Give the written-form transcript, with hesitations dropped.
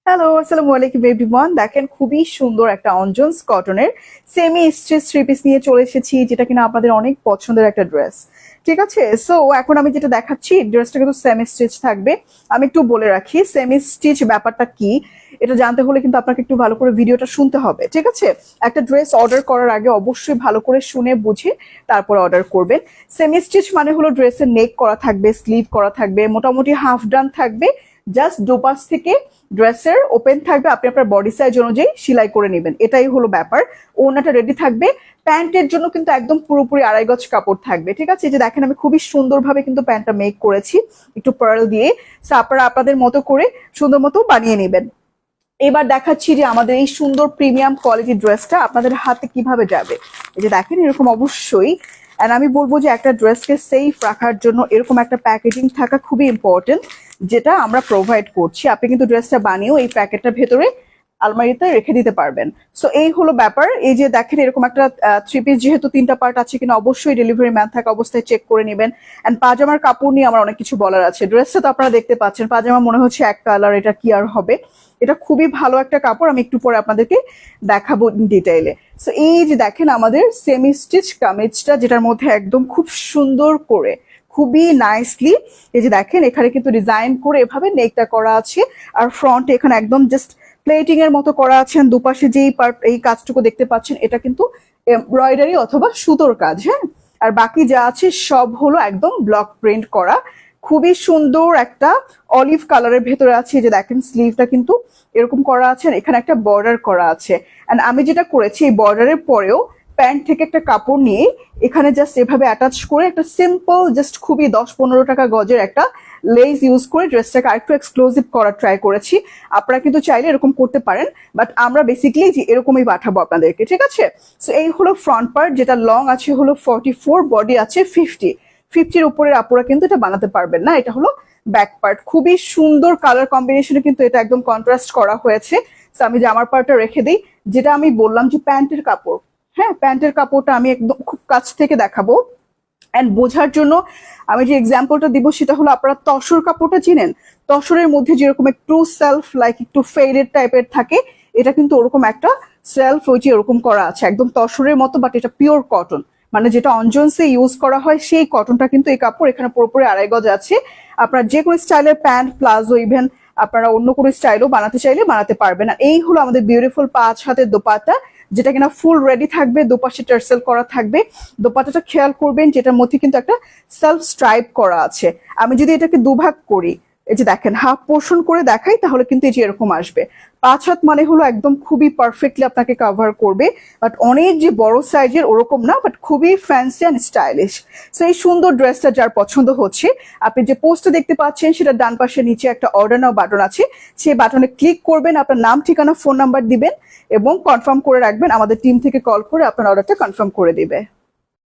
Hello, আসসালামু আলাইকুম everyone. দেখেন খুবই সুন্দর একটা অঞ্জনস কটনের সেমি স্ট্রেচ থ্রি পিস নিয়ে চলে এসেছি, যেটা কিনা আপনাদের অনেক পছন্দের একটা ড্রেস। ঠিক আছে, সো এখন আমি যেটা দেখাচ্ছি ড্রেসটা কিন্তু সেমি স্টিচ থাকবে। আমি একটু বলে রাখি সেমি স্টিচ ব্যাপারটা কি, এটা জানতে হলে কিন্তু আপনাকে একটু ভালো করে ভিডিওটা শুনতে হবে। ঠিক আছে, একটা ড্রেস অর্ডার করার আগে অবশ্যই ভালো করে শুনে বুঝে তারপর অর্ডার করবেন। সেমি স্টিচ মানে হলো ড্রেসের নেক করা থাকবে, স্লিভ করা থাকবে, মোটামুটি হাফ ডান থাকবে, জাস্ট দুপাশ থেকে ড্রেসের ওপেন থাকবে, আপনি আপনার বডি সাইজ অনুযায়ী সেলাই করে নেবেন, এটাই হলো ব্যাপার। ওড়নাটা রেডি থাকবে। প্যান্টের জন্য কিন্তু একদম পুরোপুরি আড়াই গজ কাপড় থাকবে। ঠিক আছে, এই যে দেখেন আমি খুবই সুন্দরভাবে কিন্তু প্যান্টটা মেক করেছি একটু পার্ল দিয়ে। সো আপনারা আপনাদের মতো করে সুন্দর মতো বানিয়ে নেবেন। এবার দেখাচ্ছি যে আমাদের এই সুন্দর প্রিমিয়াম কোয়ালিটি ড্রেসটা আপনাদের হাতে কিভাবে যাবে। এই যে দেখেন এরকম অবশ্যই, এন্ড আমি বলবো যে একটা ড্রেসকে সেফ রাখার জন্য এরকম একটা প্যাকেজিং থাকা খুবই ইম্পর্টেন্ট, যেটা আমরা প্রোভাইড করছি। আপনি কিন্তু ড্রেসটা বানিয়েও এই প্যাকেটটার ভেতরে আলমারিতে রেখে দিতে পারবেন। সো এই হলো ব্যাপার। এই যে দেখেন এরকম একটা থ্রি পিস, যেহেতু তিনটা পার্ট আছে কিনা অবশ্যই ডেলিভারি ম্যান থাকা অবস্থায় চেক করে নেবেন। এন্ড পাজামার কাপড় নিয়ে আমার অনেক কিছু বলার আছে। ড্রেসটা তো আপনারা দেখতে পাচ্ছেন, পাজামা মনে হচ্ছে এক কালার, এটা কি আর হবে। এটা খুবই ভালো একটা কাপড়, আমি একটু পরে আপনাদেরকে দেখাবো ডিটেইলে। সো এই যে দেখেন আমাদের সেমি স্টিচ কামিজটা, যেটার মধ্যে একদম খুব সুন্দর করে খুবই নাইসলি এই যে দেখেন এখানে কিন্তু ডিজাইন করে এভাবে নেকটা করা আছে, আর ফ্রন্ট এখানে একদম জাস্ট প্লেটিং এর মতো করা আছে। দুপাশে যেই পার্ট এই কাজটুকু দেখতে পাচ্ছেন এটা কিন্তু এমব্রয়ডারি অথবা সুতোর কাজ। হ্যাঁ, আর বাকি যা আছে সব হলো একদম ব্লক প্রিন্ট করা। খুবই সুন্দর একটা অলিভ কালারের ভেতরে আছে। যে দেখেন স্লিভটা কিন্তু এরকম করা আছে, এখানে একটা বর্ডার করা আছে। এন্ড আমি যেটা করেছি এই বর্ডারের পরেও প্যান্ট থেকে একটা কাপড় নিয়ে এখানে জাস্ট এভাবে অ্যাটাচ করে একটা সিম্পল জাস্ট খুবই 10-15 টাকা গজের একটা লেস ইউজ করে ড্রেসটাকে আরেকটু এক্সক্লুসিভ করার ট্রাই করেছি। আপনারা কিন্তু চাইলে এরকম করতে পারেন, বাট আমরা বেসিক্যালি যে এরকমই পাঠাবো আপনাদেরকে। ঠিক আছে, সো এই হলো ফ্রন্ট পার্ট, যেটা লং আছে হলো 44, বডি আছে 50-50-র উপরের আপুরা কিন্তু এটা বানাতে পারবেন না। এটা হলো ব্যাক পার্ট, খুবই সুন্দর কালার কম্বিনেশনে কিন্তু এটা একদম কন্ট্রাস্ট করা হয়েছে। সো আমি জামার পার্টটা রেখে দিই, যেটা আমি বললাম যে প্যান্টের কাপড়। হ্যাঁ, প্যান্টের কাপড়টা আমি একদম খুব কাছ থেকে দেখাবো অ্যান্ড বোঝার জন্য আমি যে এক্সাম্পলটা দিব সেটা হলো, আপনারা তসর কাপড়টা চিনেন? তসরের মধ্যে যেরকম একটু সেলফ লাইক একটু ফেডেড টাইপের থাকে, এটা কিন্তু ওরকম একটা সেলফ ওই যে ওরকম করা আছে একদম তসরের মতো, বাট এটা পিওর কটন, মানে যেটা অঞ্জনসে ইউজ করা হয় সেই কটনটা কিন্তু এই কাপড়। এখানে পুরোপুরি আড়াই গজ আছে। আপনার যে কোনো স্টাইলের প্যান্ট, প্লাজো, ইভেন আপনারা অন্য কোনো স্টাইলও বানাতে চাইলে বানাতে পারবেন। আর এই হলো আমাদের বিউটিফুল 5 হাতের দোপাট্টা, যেটা কিনা ফুল রেডি থাকবে, দুপাশে টার্সেল করা থাকবে। দোপাট্টাটা খেয়াল করবেন, যেটার মধ্যে কিন্তু একটা সেলফ স্ট্রাইপ করা আছে। আমি যদি এটাকে দুভাগ করি, এই যে দেখেন হাফ পোর্শন করে দেখাই, তাহলে কিন্তু এই যে এরকম আসবে। 5 হাত মানে হলো একদম খুবই পারফেক্টলি আপনাকে কভার করবে, বাট অনেক যে বড় সাইজের ওরকম না, বাট খুবই ফ্যান্সি অ্যান্ড স্টাইলিশ। সো এই সুন্দর ড্রেসটা যার পছন্দ হচ্ছে, আপনি যে পোস্টে দেখতে পাচ্ছেন সেটা ডান পাশে নিচে একটা অর্ডার নাও বাটন আছে, সেই বাটনে ক্লিক করবেন, আপনার নাম, ঠিকানা, ফোন নাম্বার দিবেন এবং কনফার্ম করে রাখবেন। আমাদের টিম থেকে কল করে আপনার অর্ডারটা কনফার্ম করে দিবে।